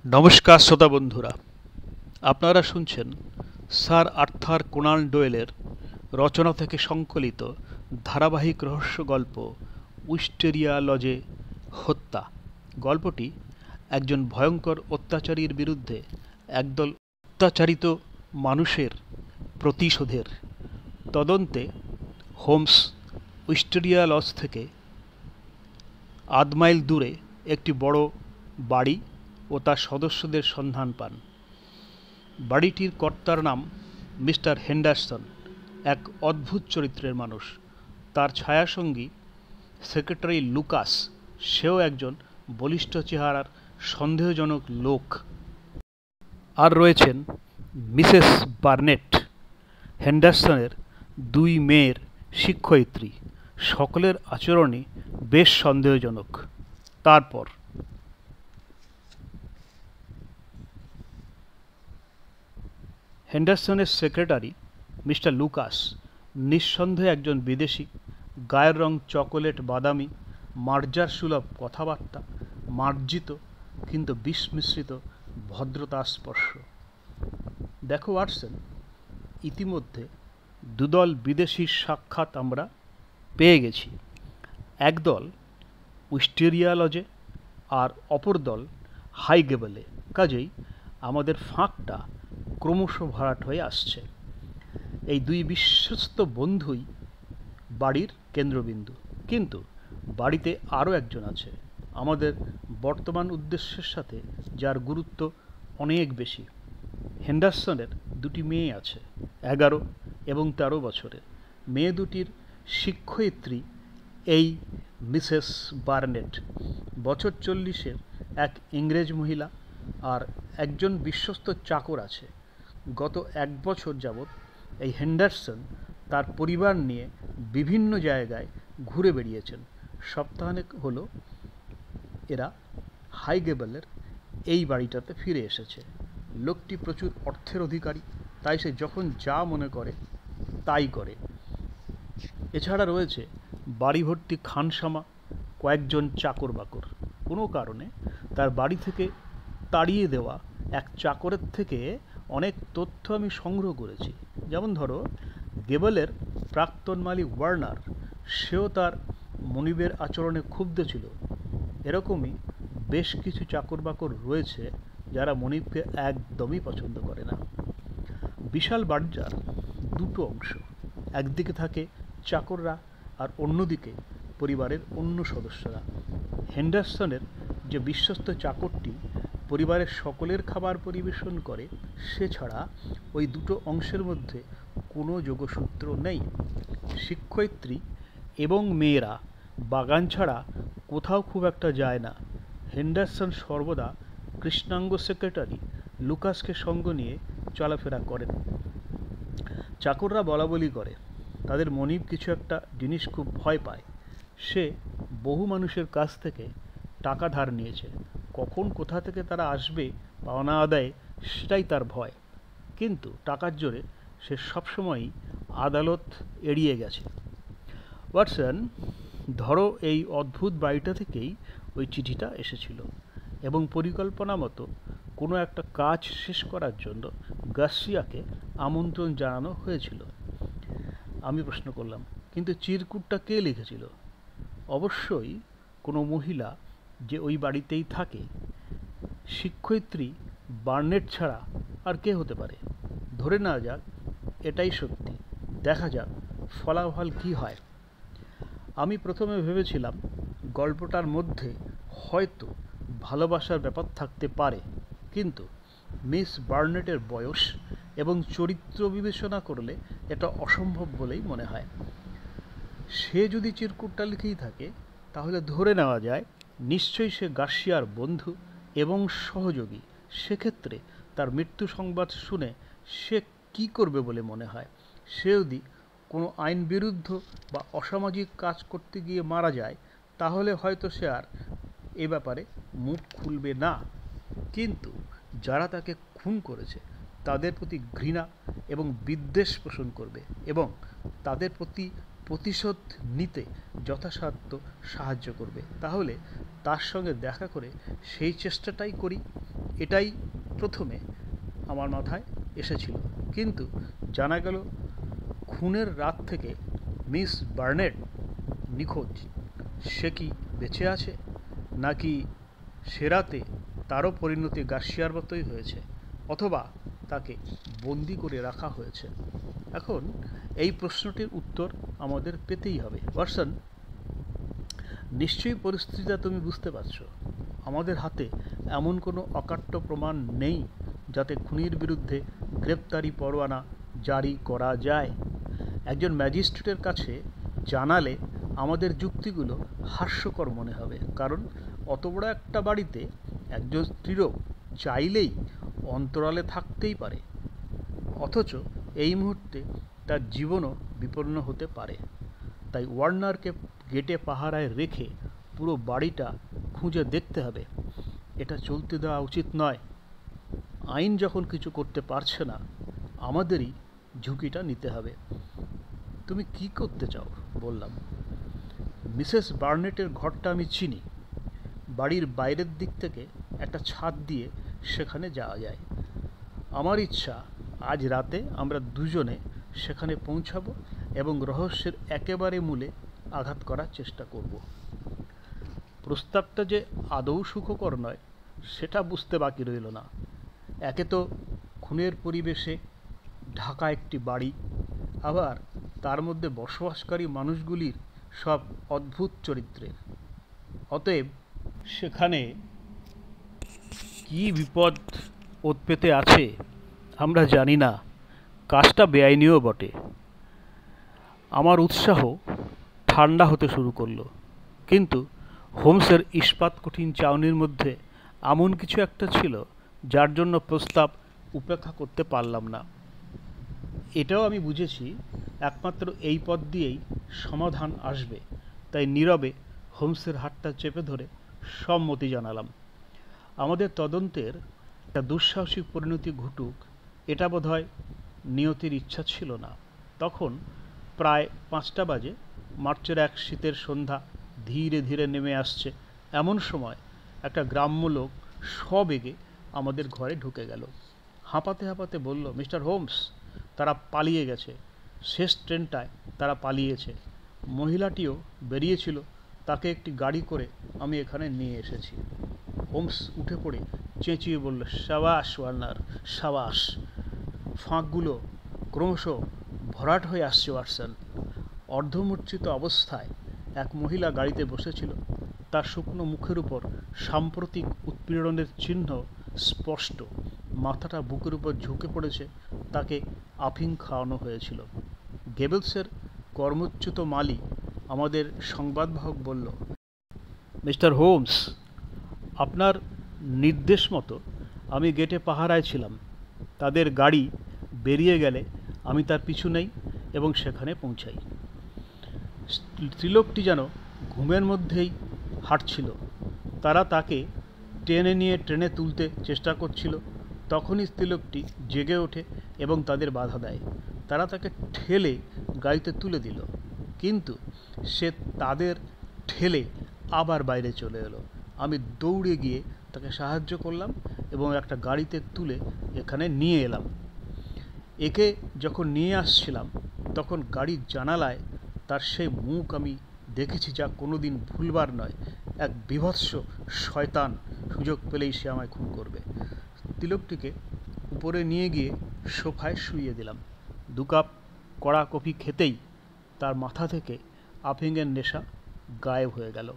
নমস্কার শ্রোতা বন্ধুরা, আপনারা শুনছেন স্যার আর্থার কোনান ডয়েলের রচনা থেকে সংকলিত ধারাবাহিক রহস্য গল্প উইস্টেরিয়া লজে হত্যা। গল্পটি একজন ভয়ঙ্কর অত্যাচারীর বিরুদ্ধে একদল অত্যাচারিত মানুষের প্রতিশোধের। তদন্তে হোমস উইস্টেরিয়া লজ থেকে আধ মাইল দূরে একটি বড় বাড়ি ও তার সদস্যদের সন্ধান পান। বাড়িটির কর্তার নাম মিস্টার হেন্ডারসন, এক অদ্ভুত চরিত্রের মানুষ। তার ছায়াসঙ্গী সেক্রেটারি লুকাস, সেও একজন বলিষ্ঠ চেহারার সন্দেহজনক লোক। আর রয়েছেন মিসেস বার্নেট, হেন্ডারসনের দুই মেয়ের শিক্ষয়িত্রী। সকলের আচরণই বেশ সন্দেহজনক। তারপর হেন্ডারসনের সেক্রেটারি মিস্টার লুকাস নিঃসন্দেহে একজন বিদেশি। গায়ের রং চকোলেট বাদামি, মার্জার সুলভ কথাবার্তা, মার্জিত কিন্তু বিস্মিশ্রিত ভদ্রতার স্পর্শ। দেখো ওয়াটসন, ইতিমধ্যে দুদল বিদেশির সাক্ষাৎ আমরা পেয়ে গেছি। একদল উইস্টেরিয়া লজে আর অপর দল হাইগেবলে। কাজেই আমাদের ফাঁকটা ক্রমশ ভরাট হয়ে আসছে। এই দুই বিশ্বস্ত বন্ধুই বাড়ির কেন্দ্রবিন্দু, কিন্তু বাড়িতে আরও একজন আছে আমাদের বর্তমান উদ্দেশ্যের সাথে, যার গুরুত্ব অনেক বেশি। হেন্ডারসনের দুটি মেয়ে আছে, 11 এবং 13 বছরের। মেয়ে দুটির শিক্ষয়িত্রী এই মিসেস বার্নেট, বছর 40-এর এক ইংরেজ মহিলা। আর একজন বিশ্বস্ত চাকর আছে। গত 1 বছর যাবৎ এই হেন্ডারসন তার পরিবার নিয়ে বিভিন্ন জায়গায় ঘুরে বেড়িয়েছেন। সপ্তাহখানেক হলো এরা হাইগেবলের এই বাড়িটাতে ফিরে এসেছে। লোকটি প্রচুর অর্থের অধিকারী, তাই সে যখন যা মনে করে তাই করে। এছাড়া রয়েছে বাড়ি ভর্তি খানসামা, কয়েকজন চাকর বাকর। কোনো কারণে তার বাড়ি থেকে তাড়িয়ে দেওয়া এক চাকরের থেকে অনেক তথ্য আমি সংগ্রহ করেছি। যেমন ধরো, গেবলের প্রাক্তন মালিক ওয়ার্নার, সেও তার মনিবের আচরণে ক্ষুব্ধ ছিল। এরকমই বেশ কিছু চাকর বাকর রয়েছে যারা মনিবকে একদমই পছন্দ করে না। বিশাল বাড়িটার দুটো অংশ, একদিকে থাকে চাকররা আর অন্যদিকে পরিবারের অন্য সদস্যরা। হেন্ডারসনের যে বিশ্বস্ত চাকরটি পরিবারের সকলের খাবার পরিবেশন করে, সে ছাড়া ওই দুটো অংশের মধ্যে কোনো যোগসূত্র নেই। শিক্ষয়িত্রী এবং মেয়েরা বাগান ছাড়া কোথাও খুব একটা যায় না। হেন্ডারসন সর্বদা কৃষ্ণাঙ্গ সেক্রেটারি লুকাসকে সঙ্গ নিয়ে চলাফেরা করেন। চাকররা বলাবলি করে তাদের মনিব কিছু একটা জিনিস খুব ভয় পায়। সে বহু মানুষের কাছ থেকে টাকা ধার নিয়েছে, কখন কোথা থেকে তারা আসবে পাওনা আদায়ে সেটাই তার ভয়। কিন্তু টাকার জোরে সে সবসময়ই আদালত এড়িয়ে গেছে। ওয়াটসন, ধরো এই অদ্ভুত বাড়িটা থেকেই ওই চিঠিটা এসেছিল, এবং পরিকল্পনা মতো কোনো একটা কাজ শেষ করার জন্য গার্সিয়াকে আমন্ত্রণ জানানো হয়েছিল। আমি প্রশ্ন করলাম, কিন্তু চিরকুটটা কে লিখেছিল? অবশ্যই কোনো মহিলা যে ওই বাড়িতেই থাকে। শিক্ষয়িত্রী বার্নেট ছাড়া আর কে হতে পারে? ধরে নেওয়া যাক এটাই সত্যি, দেখা যাক ফলাফল কী হয়। আমি প্রথমে ভেবেছিলাম গল্পটার মধ্যে হয়তো ভালোবাসার ব্যাপার থাকতে পারে, কিন্তু মিস বার্নেটের বয়স এবং চরিত্র বিবেচনা করলে এটা অসম্ভব বলেই মনে হয়। সে যদি চিরকুটটা লিখেই থাকে, তাহলে ধরে নেওয়া যায় নিশ্চয়ই সে গার্সিয়ার বন্ধু এবং সহযোগী। সেক্ষেত্রে তার মৃত্যু সংবাদ শুনে সে কী করবে বলে মনে হয়? সে যদি কোনো আইন বিরুদ্ধ বা অসামাজিক কাজ করতে গিয়ে মারা যায়, তাহলে হয়তো সে আর এ ব্যাপারে মুখ খুলবে না। কিন্তু যারা তাকে খুন করেছে তাদের প্রতি ঘৃণা এবং বিদ্বেষ পোষণ করবে এবং তাদের প্রতি প্রতিশোধ নিতে যথাসাধ্য সাহায্য করবে। তাহলে তার সঙ্গে দেখা করে সেই চেষ্টাটাই করি, এটাই প্রথমে আমার মাথায় এসেছিল। কিন্তু জানা গেল খুনের রাত থেকে মিস বার্নেট নিখোঁজ। সে কি বেঁচে আছে, নাকি সে রাতে তারও পরিণতি গার্সিয়ার মতোই হয়েছে, অথবা তাকে বন্দি করে রাখা হয়েছে? এখন এই প্রশ্নটির উত্তর আমাদের পেতেই হবে। ওয়াটসন, নিশ্চয়ই পরিস্থিতিটা তুমি বুঝতে পারছো। আমাদের হাতে এমন কোনো অকাট্য প্রমাণ নেই যাতে খুনির বিরুদ্ধে গ্রেপ্তারি পরোয়ানা জারি করা যায়। একজন ম্যাজিস্ট্রেটের কাছে জানালে আমাদের যুক্তিগুলো হাস্যকর মনে হবে, কারণ অত বড় একটা বাড়িতে একজন স্ত্রীলোক চাইলেই অন্তরালে থাকতেই পারে, অথচ এই মুহূর্তে তার জীবনও বিপন্ন হতে পারে। তাই ওয়ার্নারকে গেটে পাহারায় রেখে পুরো বাড়িটা খুঁজে দেখতে হবে। এটা চলতে দেওয়া উচিত নয়। আইন যখন কিছু করতে পারছে না, আমাদেরই ঝুঁকিটা নিতে হবে। তুমি কি করতে চাও? বললাম, মিসেস বার্নেটের ঘরটা আমি চিনি। বাড়ির বাইরের দিক থেকে একটা ছাদ দিয়ে সেখানে যাওয়া যায়। আমার ইচ্ছা আজ রাতে আমরা দুজনে সেখানে পৌঁছাবো এবং রহস্যের একেবারে মূলে আঘাত করার চেষ্টা করব। প্রস্তাবটা যে আদৌ সুখকর নয় সেটা বুঝতে বাকি রইল না। একে তো খুনের পরিবেশে ঢাকা একটি বাড়ি, আবার তার মধ্যে বসবাসকারী মানুষগুলির সব অদ্ভুত চরিত্রের। অতএব সেখানে কি বিপদ ওত পেতে আছে আমরা জানি না। কাজটা বেআইনিও বটে। আমার উৎসাহ ঠান্ডা হতে শুরু করলো, কিন্তু হোমসের ইস্পাত কঠিন চাউনির মধ্যে এমন কিছু একটা ছিল যার জন্য প্রস্তাব উপেক্ষা করতে পারলাম না। এটাও আমি বুঝেছি একমাত্র এই পথ দিয়েই সমাধান আসবে। তাই নীরবে হোমসের হাতটা চেপে ধরে সম্মতি জানালাম। আমাদের তদন্তের একটা দুঃসাহসিক পরিণতি ঘটুক, এটা বোধহয় নিয়তির ইচ্ছা ছিল না। তখন প্রায় 5টা বাজে। মার্চের এক শীতের সন্ধ্যা ধীরে ধীরে নেমে আসছে। এমন সময় একটা গ্রাম্য লোক সবেগে আমাদের ঘরে ঢুকে গেল। হাঁপাতে হাঁপাতে বলল, মিস্টার হোমস, তারা পালিয়ে গেছে। শেষ ট্রেনটায় তারা পালিয়েছে। মহিলাটিও বেরিয়েছিল, তাকে একটি গাড়ি করে আমি এখানে নিয়ে এসেছি। হোমস উঠে পড়ে চেঁচিয়ে বলল, সাবাস ওয়ার্নার, সাবাস। ফাঁকগুলো ক্রমশ ভরাট হয়ে আসছে ওয়াটসন। অর্ধমূর্ছিত অবস্থায় এক মহিলা গাড়িতে বসেছিল। তার শুকনো মুখের উপর সাম্প্রতিক উৎপীড়নের চিহ্ন স্পষ্ট। মাথাটা বুকের উপর ঝুঁকে পড়েছে। তাকে আফিং খাওয়ানো হয়েছিল। গেবেলসের কর্মচ্যুত মালি আমাদের সংবাদবাহক বলল, মিস্টার হোমস, আপনার নির্দেশ মতো আমি গেটে পাহারায় ছিলাম। তাদের গাড়ি বেরিয়ে গেলে আমি তার পিছু নেই এবং সেখানে পৌঁছাই। স্ত্রীলোকটি যেন ঘুমের মধ্যেই হাঁটছিল। তারা তাকে টেনে নিয়ে ট্রেনে তুলতে চেষ্টা করছিল। তখনই স্ত্রীলোকটি জেগে ওঠে এবং তাদের বাধা দেয়। তারা তাকে ঠেলে গাড়িতে তুলে দিল, কিন্তু সে তাদের ঠেলে আবার বাইরে চলে এলো। আমি দৌড়ে গিয়ে তাকে সাহায্য করলাম এবং একটা গাড়িতে তুলে এখানে নিয়ে এলাম। একে যখন নিয়ে আসছিলাম তখন গাড়ির জানালায় তার সেই মুখ আমি দেখেছি যা কোনোদিন ভুলবার নয়। এক বীভৎস শয়তান, সুযোগ পেলেই সে আমায় খুন করবে। তিলকটিকে উপরে নিয়ে গিয়ে সোফায় শুইয়ে দিলাম। 2 কাপ কড়া কফি খেতেই তার মাথা থেকে আফিংয়ের নেশা গায়েব হয়ে গেল।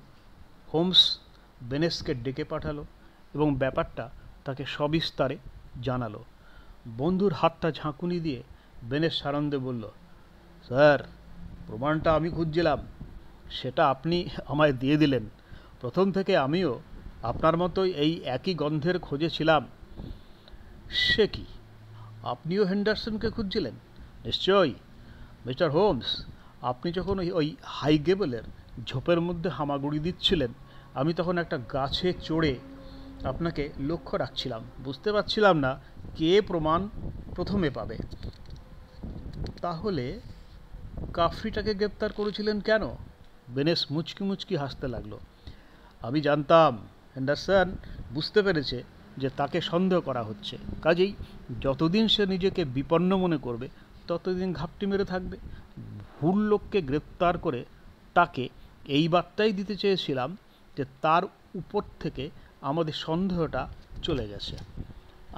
হোমস বেনেসকে ডেকে পাঠালো এবং ব্যাপারটা তাকে সবিস্তারে জানালো। বন্ধুর হাতটা ঝাঁকুনি দিয়ে বেনেস সানন্দে বলল, স্যার, প্রমাণটা আমি খুঁজছিলাম, সেটা আপনি আমায় দিয়ে দিলেন। প্রথম থেকে আমিও আপনার মতোই এই একই গন্ধের খোঁজে ছিলাম। সে কি, আপনিও হেন্ডারসনকে খুঁজছিলেন? নিশ্চয়ই। মিস্টার হোমস, আপনি যখন ওই হাই গেবলের ঝোপের মধ্যে হামাগুড়ি দিচ্ছিলেন, আমি তখন একটা গাছে চড়ে আপনাকে লক্ষ্য রাখছিলাম। বুঝতে পারছিলাম না কে প্রমাণ প্রথমে পাবে। তাহলে কাফরিটাকে গ্রেপ্তার করেছিলেন কেন? বেনেস মুচকি মুচকি হাসতে লাগলো। আমি জানতাম হেন্ডারসন বুঝতে পেরেছে যে তাকে সন্দেহ করা হচ্ছে, কাজেই যতদিন সে নিজেকে বিপন্ন মনে করবে ততদিন ঘাপটি মেরে থাকবে। ভুল লোককে গ্রেপ্তার করে তাকে এই বার্তাই দিতে চেয়েছিলাম যে তার উপর থেকে আমাদের সন্দেহটা চলে গেছে।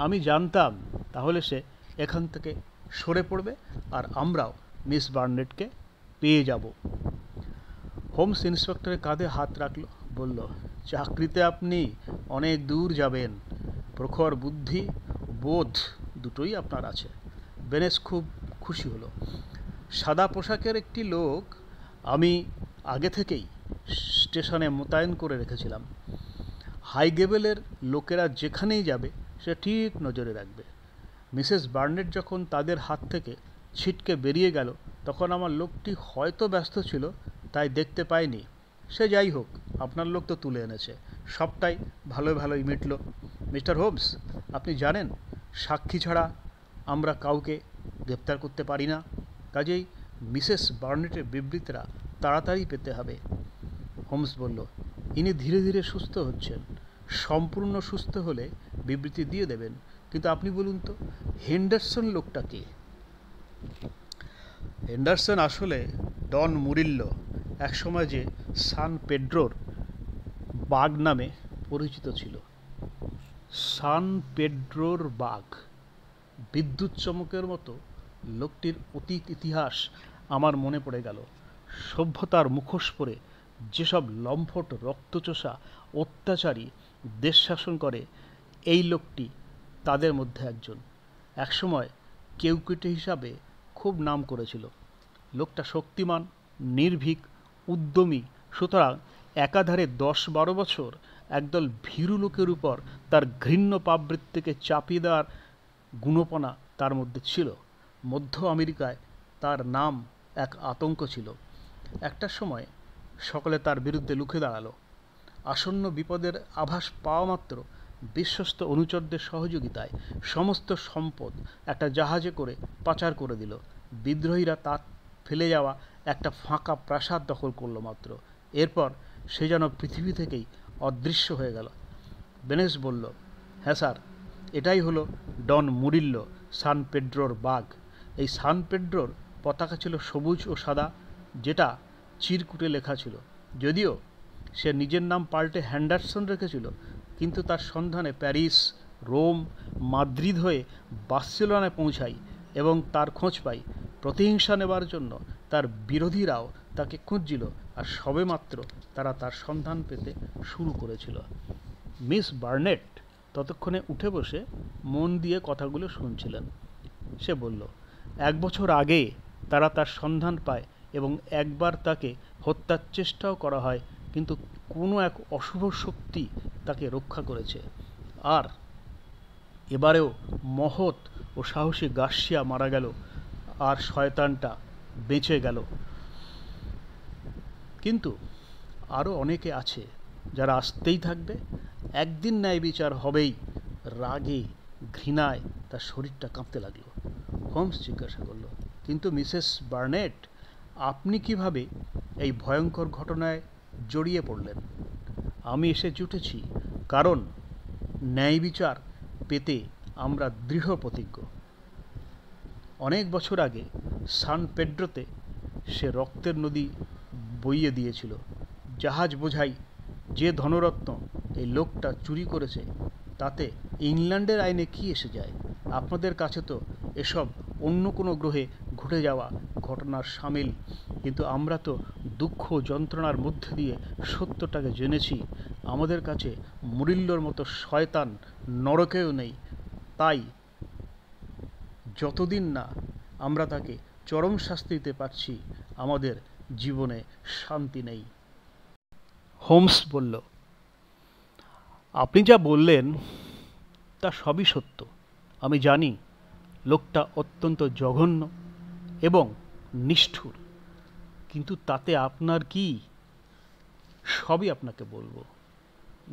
আমি জানতাম তাহলে সে এখান থেকে সরে পড়বে আর আমরাও মিস বার্নেটকে পেয়ে যাব। হোমস ইন্সপেক্টরের কাঁধে হাত রাখল, বলল, চাকরিতে আপনি অনেক দূর যাবেন। প্রখর বুদ্ধি, বোধ দুটোই আপনার আছে। বেনেস খুব খুশি হলো। সাদা পোশাকের একটি লোক আমি আগে থেকেই স্টেশনে মোতায়েন করে রেখেছিলাম। হাইগেবেলের লোকেরা যেখানেই যাবে সে ঠিক নজরে রাখবে। মিসেস বার্নেট যখন তাদের হাত থেকে ছিটকে বেরিয়ে গেল তখন আমার লোকটি হয়তো ব্যস্ত ছিল, তাই দেখতে পাইনি। সে যাই হোক, আপনার লোক তো তুলে এনেছে, সবটাই ভালোই মিটল। মিস্টার হোমস, আপনি জানেন সাক্ষী ছাড়া আমরা কাউকে গ্রেপ্তার করতে পারি না, কাজেই মিসেস বার্নেটের বিবৃতিটা তাড়াতাড়ি পেতে হবে। হোমস বলল, ইনি ধীরে ধীরে সুস্থ হচ্ছেন, সম্পূর্ণ সুস্থ হলে বিবৃতি দিয়ে দেবেন। কিন্তু আপনি বলুন তো, হেন্ডারসন লোকটা কে? হেন্ডারসন আসলে ডন মুরিল্লো, একসময় যে সান পেড্রোর বাঘ নামে পরিচিত ছিল। সান পেড্রোর বাঘ, বিদ্যুৎ চমকের মতো লোকটির অতীত ইতিহাস আমার মনে পড়ে গেল। সভ্যতার মুখোশ পরে যেসব লম্পট রক্তচোষা অত্যাচারী দেশ শাসন করে, এই লোকটি তাদের মধ্যে একজন। একসময় কেউকুটে হিসাবে খুব নাম করেছিল। লোকটা শক্তিমান, নির্ভীক, উদ্যমী, সুতরাং একাধারে 10-12 বছর একদল ভীরু লোকের উপর তার ঘৃণ্য পাপবৃত্তিকে চাপিয়ে দেওয়ার গুণপনা তার মধ্যে ছিল। মধ্য আমেরিকায় তার নাম এক আতঙ্ক ছিল। একটা সময় সকলে তার বিরুদ্ধে রুখে দাঁড়ালো। আসন্ন বিপদের আভাস পাওয়া মাত্র বিশ্বস্ত অনুচরদের সহযোগিতায় সমস্ত সম্পদ একটা জাহাজে করে পাচার করে দিল। বিদ্রোহীরা তার ফেলে যাওয়া একটা ফাঁকা প্রাসাদ দখল করল মাত্র। এরপর সে যেন পৃথিবী থেকেই অদৃশ্য হয়ে গেল। বেনেস বলল, হ্যাঁ স্যার, এটাই হলো ডন মুরিল্লো, সান পেড্রোর বাঘ। এই সান পেড্রোর পতাকা ছিল সবুজ ও সাদা, যেটা চিরকুটে লেখা ছিল। যদিও সে নিজের নাম পাল্টে হ্যান্ডারসন রেখেছিল, কিন্তু তার সন্ধানে প্যারিস, রোম, মাদ্রিদ হয়ে বার্সেলোনায় পৌঁছাই এবং তার খোঁজ পাই। প্রতিহিংসা নেবার জন্য তার বিরোধীরাও তাকে খুঁজছিল, আর সবেমাত্র তারা তার সন্ধান পেতে শুরু করেছিল। মিস বার্নেট ততক্ষণে উঠে বসে মন দিয়ে কথাগুলো শুনছিলেন। সে বলল, 1 বছর আগে তারা তার সন্ধান পায় এবং একবার তাকে হত্যার চেষ্টাও করা হয়, কিন্তু কোনো এক অশুভ শক্তি তাকে রক্ষা করেছে। আর এবারেও মহৎ ও সাহসী গার্সিয়া মারা গেল, আর শয়তানটা বেঁচে গেল। কিন্তু আরও অনেকে আছে যারা আসতেই থাকবে। একদিন ন্যায় বিচার হবেই। রাগে, ঘৃণায় তার শরীরটা কাঁপতে লাগলো। হোমস জিজ্ঞাসা করল, কিন্তু মিসেস বার্নেট, আপনি কিভাবে এই ভয়ঙ্কর ঘটনায় জড়িয়ে পড়লেন? আমি এসে জুটেছি কারণ ন্যায় বিচার পেতে আমরা দৃঢ় প্রতিজ্ঞ। অনেক বছর আগে সান পেড্রোতে সে রক্তের নদী বইয়ে দিয়েছিল। জাহাজ বোঝাই যে ধনরত্ন এই লোকটা চুরি করেছে, তাতে ইংল্যান্ডের আইনে কি এসে যায়? আপনাদের কাছে তো এসব অন্য কোনো গ্রহে ঘটে যাওয়া ঘটনার সামিল, কিন্তু আমরা তো দুঃখ যন্ত্রণার মধ্যে দিয়ে সত্যটাকে জেনেছি। আমাদের কাছে মুরিল্লোর মতো শয়তান নরকেও নেই। তাই যতদিন না আমরা তাকে চরম শাস্তি দিতে পারছি, আমাদের জীবনে শান্তি নেই। হোমস বলল, আপনি যা বললেন তা সবই সত্য। আমি জানি লোকটা অত্যন্ত জঘন্য এবং নিষ্ঠুর, কিন্তু তাতে আপনার কি? সবই আপনাকে বলবো।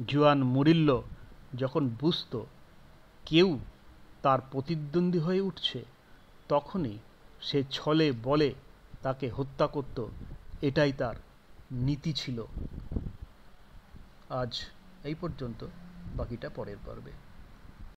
জুয়ান মুরিল্লো যখন বুঝত কেউ তার প্রতিদ্বন্দ্বী হয়ে উঠছে, তখনই সে ছলে বলে তাকে হত্যা করত। এটাই তার নীতি ছিল। আজ এই পর্যন্ত, বাকিটা পরের পর্বে।